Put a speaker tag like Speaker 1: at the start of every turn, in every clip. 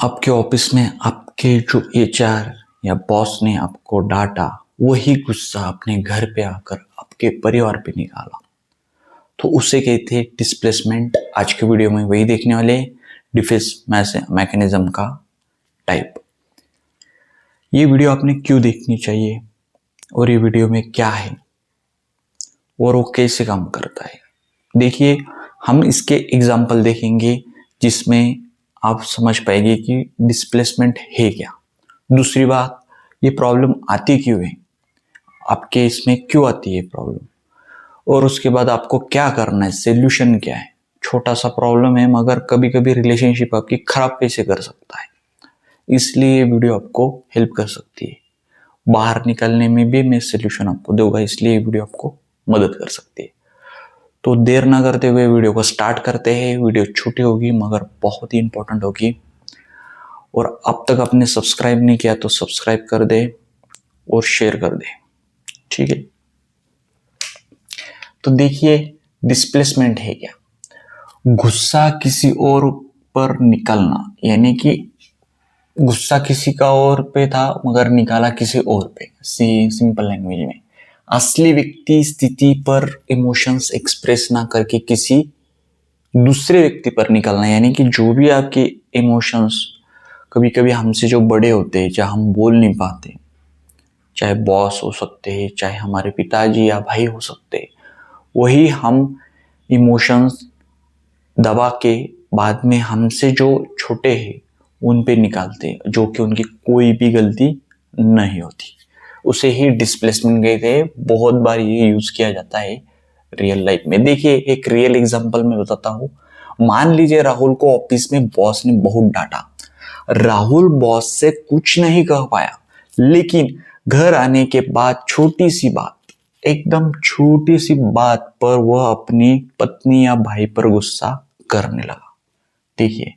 Speaker 1: आपके ऑफिस में आपके जो एचआर या बॉस ने आपको डांटा, वही गुस्सा अपने घर पे आकर आपके परिवार पे निकाला, तो उसे कहते हैं डिस्प्लेसमेंट। आज के वीडियो में वही देखने वाले, डिफेंस मैकेनिज्म का टाइप। ये वीडियो आपने क्यों देखनी चाहिए और ये वीडियो में क्या है और वो कैसे काम करता है। देखिए, हम इसके एग्जाम्पल देखेंगे जिसमें आप समझ पाएंगे कि डिस्प्लेसमेंट है क्या। दूसरी बात, ये प्रॉब्लम आती क्यों है, आपके इसमें क्यों आती है प्रॉब्लम, और उसके बाद आपको क्या करना है, सोल्यूशन क्या है। छोटा सा प्रॉब्लम है मगर कभी कभी रिलेशनशिप आपकी खराब कैसे कर सकता है, इसलिए ये वीडियो आपको हेल्प कर सकती है। बाहर निकलने में भी मैं सोल्यूशन आपको दूंगा, इसलिए ये वीडियो आपको मदद कर सकती है। तो देर ना करते हुए वीडियो को स्टार्ट करते हैं। वीडियो छोटी होगी मगर बहुत ही इंपॉर्टेंट होगी, और अब तक आपने सब्सक्राइब नहीं किया तो सब्सक्राइब कर दे और शेयर कर दे, ठीक है। तो देखिए, डिस्प्लेसमेंट है क्या। गुस्सा किसी और पर निकलना, यानी कि गुस्सा किसी का और पे था मगर निकाला किसी और पे। सिंपल लैंग्वेज में, असली व्यक्ति स्थिति पर इमोशंस एक्सप्रेस ना करके किसी दूसरे व्यक्ति पर निकलना, यानी कि जो भी आपके इमोशंस कभी कभी हमसे जो बड़े होते हैं, चाहे हम बोल नहीं पाते, चाहे बॉस हो सकते हैं, चाहे हमारे पिताजी या भाई हो सकते हैं, वही हम इमोशंस दबा के बाद में हमसे जो छोटे हैं उन पे निकालते हैं, जो कि उनकी कोई भी गलती नहीं होती। उसे ही डिस्प्लेसमेंट कहते हैं। बहुत बार ये यूज किया जाता है रियल लाइफ में। देखिए, एक रियल एग्जांपल मैं बताता हूँ। मान लीजिए राहुल को ऑफिस में बॉस ने बहुत डांटा। राहुल बॉस से कुछ नहीं कह पाया, लेकिन घर आने के बाद छोटी सी बात, एकदम छोटी सी बात पर वह अपनी पत्नी या भाई पर गुस्सा करने लगा। देखिए,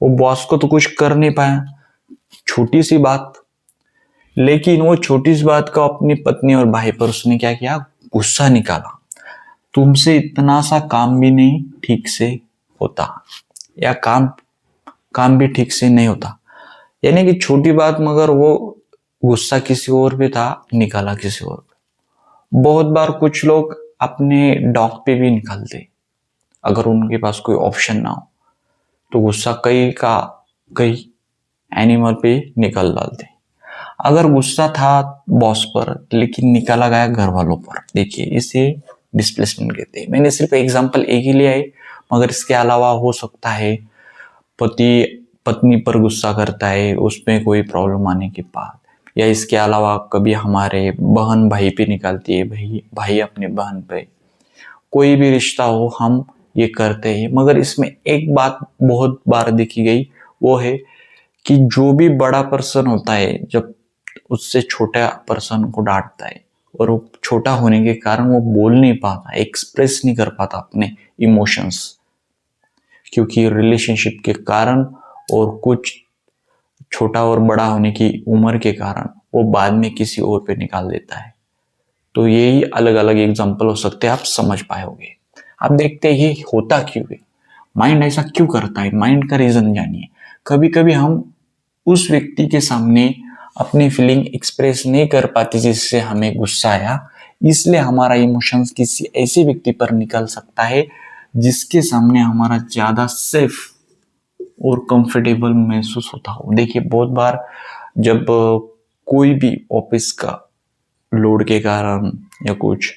Speaker 1: वो बॉस को तो कुछ कर नहीं पाया, छोटी सी बात, लेकिन वो छोटी सी बात का अपनी पत्नी और भाई पर उसने क्या किया, गुस्सा निकाला। तुमसे इतना सा काम भी नहीं ठीक से होता, या काम भी ठीक से नहीं होता, यानी कि छोटी बात, मगर वो गुस्सा किसी और पे था, निकाला किसी और पे। बहुत बार कुछ लोग अपने डॉग पे भी निकालते, अगर उनके पास कोई ऑप्शन ना हो तो गुस्सा कई एनिमल पे निकल डालते। अगर गुस्सा था बॉस पर लेकिन निकाला गया घर वालों पर, देखिए इसे डिस्प्लेसमेंट कहते हैं। मैंने सिर्फ एग्जांपल एक ही लिया है, मगर इसके अलावा हो सकता है पति पत्नी पर गुस्सा करता है उसमें कोई प्रॉब्लम आने के बाद, या इसके अलावा कभी हमारे बहन भाई पे निकालती है, भाई अपने बहन पे। कोई भी रिश्ता हो हम ये करते हैं, मगर इसमें एक बात बहुत बार देखी गई, वो है कि जो भी बड़ा पर्सन होता है जब उससे छोटा पर्सन को डांटता है, और वो छोटा होने के कारण वो बोल नहीं पाता, एक्सप्रेस नहीं कर पाता अपने इमोशंस, क्योंकि रिलेशनशिप के कारण और कुछ छोटा और बड़ा होने की उम्र के कारण वो बाद में किसी और पे निकाल देता है। तो यही अलग अलग एग्जांपल हो सकते हैं, आप समझ पाओगे। आप देखते हैं ये होता क्यों है, माइंड ऐसा क्यों करता है, माइंड का रीजन जानिए। कभी कभी हम उस व्यक्ति के सामने अपनी फीलिंग एक्सप्रेस नहीं कर पाते जिससे हमें गुस्सा आया, इसलिए हमारा इमोशंस किसी ऐसे व्यक्ति पर निकल सकता है जिसके सामने हमारा ज्यादा सेफ और कंफर्टेबल महसूस होता हो। देखिए, बहुत बार जब कोई भी ऑफिस का लोड के कारण या कुछ,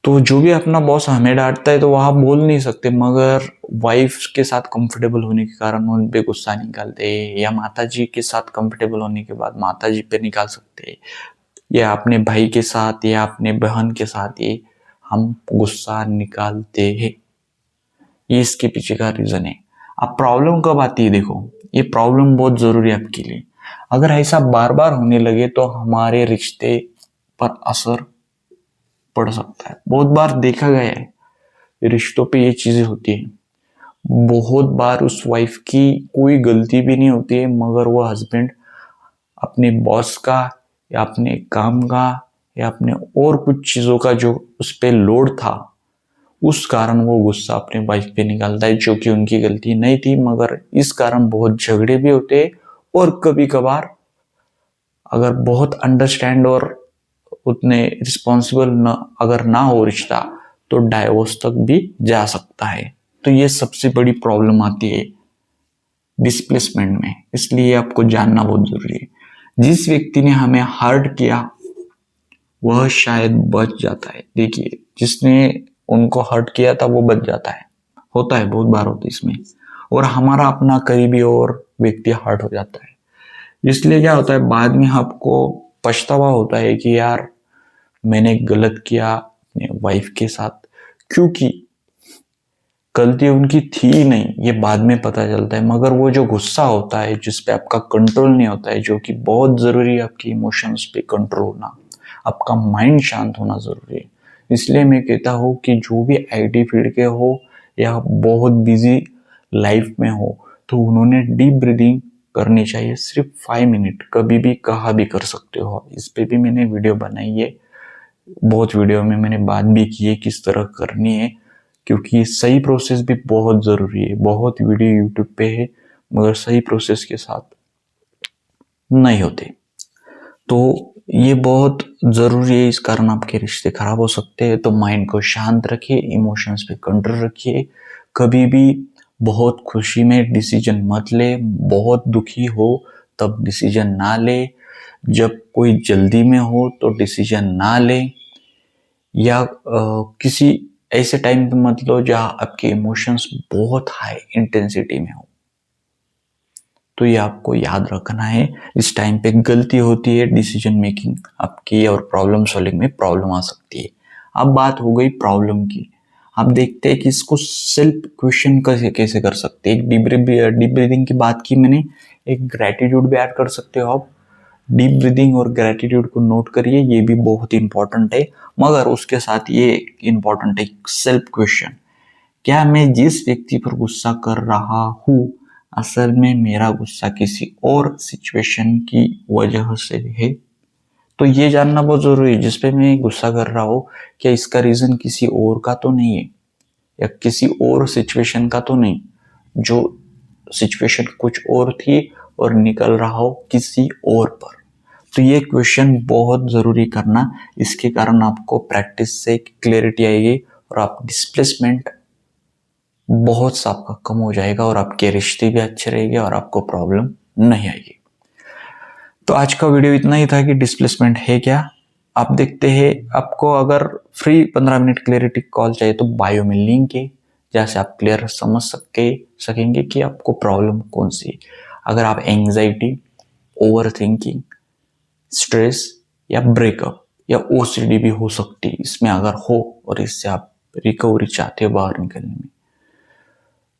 Speaker 1: तो जो भी अपना बॉस हमें डांटता है तो वहां बोल नहीं सकते, मगर वाइफ के साथ कंफर्टेबल होने के कारण उन पे गुस्सा निकालते हैं, या माता जी के साथ कंफर्टेबल होने के बाद माता जी पे निकाल सकते हैं, या अपने भाई के साथ या अपने बहन के साथ ये हम गुस्सा निकालते हैं। ये इसके पीछे का रीजन है। अब प्रॉब्लम कब आती है, देखो ये प्रॉब्लम बहुत जरूरी है आपके लिए। अगर ऐसा बार बार होने लगे तो हमारे रिश्ते पर असर पड़ सकता है। बहुत बार देखा गया है रिश्तों पे ये चीजें होती है। बहुत बार उस वाइफ की कोई गलती भी नहीं होती है, मगर वो हस्बैंड अपने बॉस का या अपने काम का या अपने और कुछ चीजों का जो उस पे लोड था उस कारण वो गुस्सा अपने वाइफ पे निकालता है, जो कि उनकी गलती नहीं थी, मगर इस कारण बहुत झगड़े भी होते हैं। और कभी कभार अगर बहुत अंडरस्टैंड और उतने रिस्पॉन्सिबल न अगर ना हो रिश्ता, तो डाइवोर्स तक भी जा सकता है। तो ये सबसे बड़ी प्रॉब्लम आती है डिस्प्लेसमेंट में, इसलिए आपको जानना बहुत जरूरी है। जिस व्यक्ति ने हमें हर्ट किया वह शायद बच जाता है। देखिए, जिसने उनको हर्ट किया था वो बच जाता है, होता है, बहुत बार होता है इसमें। और हमारा अपना करीबी और व्यक्ति हर्ट हो जाता है, इसलिए क्या होता है बाद में आपको पछतावा होता है कि यार मैंने गलत किया अपने वाइफ के साथ, क्योंकि गलती उनकी थी ही नहीं, ये बाद में पता चलता है। मगर वो जो गुस्सा होता है जिस पे आपका कंट्रोल नहीं होता है, जो कि बहुत जरूरी है, आपकी इमोशंस पे कंट्रोल होना, आपका माइंड शांत होना जरूरी है। इसलिए मैं कहता हूँ कि जो भी आईटी फील्ड के हो या बहुत बिजी लाइफ में हो, तो उन्होंने डीप ब्रीदिंग करनी चाहिए, सिर्फ 5 मिनट, कभी भी कहा भी कर सकते हो। इस पे भी मैंने वीडियो बनाई है, बहुत वीडियो में मैंने बात भी की है किस तरह करनी है, क्योंकि सही प्रोसेस भी बहुत जरूरी है। बहुत वीडियो यूट्यूब पे है, मगर सही प्रोसेस के साथ नहीं होते, तो ये बहुत जरूरी है। इस कारण आपके रिश्ते खराब हो सकते हैं। तो माइंड को शांत रखिए, इमोशंस पे कंट्रोल रखिए, कभी भी बहुत खुशी में डिसीजन मत ले, बहुत दुखी हो तब डिसीजन ना ले, जब कोई जल्दी में हो तो डिसीजन ना ले, या किसी ऐसे टाइम पे मत लो जहां आपके इमोशंस बहुत हाई इंटेंसिटी में हो। तो ये आपको याद रखना है, इस टाइम पे गलती होती है डिसीजन मेकिंग आपकी, और प्रॉब्लम सॉल्विंग में प्रॉब्लम आ सकती है। अब बात हो गई प्रॉब्लम की, आप देखते हैं कि इसको सेल्फ क्वेश्चन कैसे कैसे कर सकते हैं। एक डीप ब्रीदिंग की बात की मैंने, एक ग्रेटिट्यूड भी ऐड कर सकते हो आप। डीप ब्रीदिंग और ग्रेटिट्यूड को नोट करिए, ये भी बहुत इंपॉर्टेंट है। मगर उसके साथ ये इंपॉर्टेंट है सेल्फ क्वेश्चन, क्या मैं जिस व्यक्ति पर गुस्सा कर रहा हूँ असल में मेरा गुस्सा किसी और सिचुएशन की वजह से है? तो ये जानना बहुत जरूरी है, जिसपे मैं गुस्सा कर रहा हूँ क्या इसका रीजन किसी और का तो नहीं है, या किसी और सिचुएशन का तो नहीं, जो सिचुएशन कुछ और थी और निकल रहा हो किसी और पर। तो ये क्वेश्चन बहुत जरूरी करना, इसके कारण आपको प्रैक्टिस से क्लैरिटी आएगी और आप डिस्प्लेसमेंट बहुत सा आपका कम हो जाएगा, और आपके रिश्ते भी अच्छे रहेंगे और आपको प्रॉब्लम नहीं आएगी। तो आज का वीडियो इतना ही था कि डिस्प्लेसमेंट है क्या। आप देखते हैं, आपको अगर फ्री 15 मिनट क्लैरिटी कॉल चाहिए तो बायो में लिंक है, जहाँ से आप क्लियर समझ सकेंगे कि आपको प्रॉब्लम कौन सी है। अगर आप एंग्जाइटी, ओवर थिंकिंग, स्ट्रेस या ब्रेकअप या ओसीडी भी हो सकती है इसमें अगर हो, और इससे आप रिकवरी चाहते हो बाहर निकलने में,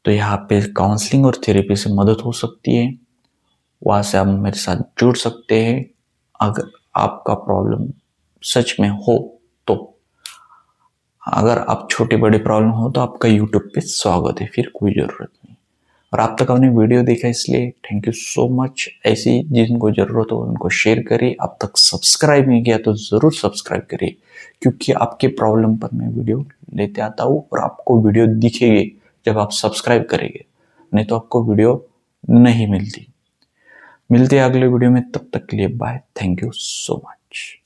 Speaker 1: तो यहाँ पे काउंसलिंग और थेरेपी से मदद हो सकती है। वहाँ से आप मेरे साथ जुड़ सकते हैं। अगर आपका प्रॉब्लम सच में हो तो, अगर आप छोटे बड़े प्रॉब्लम हो तो आपका यूट्यूब पे स्वागत है, फिर कोई ज़रूरत नहीं। और आप तक आपने वीडियो देखा इसलिए थैंक यू सो मच। ऐसी जिनको ज़रूरत हो उनको शेयर करिए। अब तक सब्सक्राइब नहीं किया तो ज़रूर सब्सक्राइब करिए, क्योंकि आपके प्रॉब्लम पर मैं वीडियो लेते आता हूँ, और आपको वीडियो दिखेगी जब आप सब्सक्राइब करेंगे, नहीं तो आपको वीडियो नहीं मिलती। मिलते हैं अगले वीडियो में, तब तक के लिए bye, thank you so much.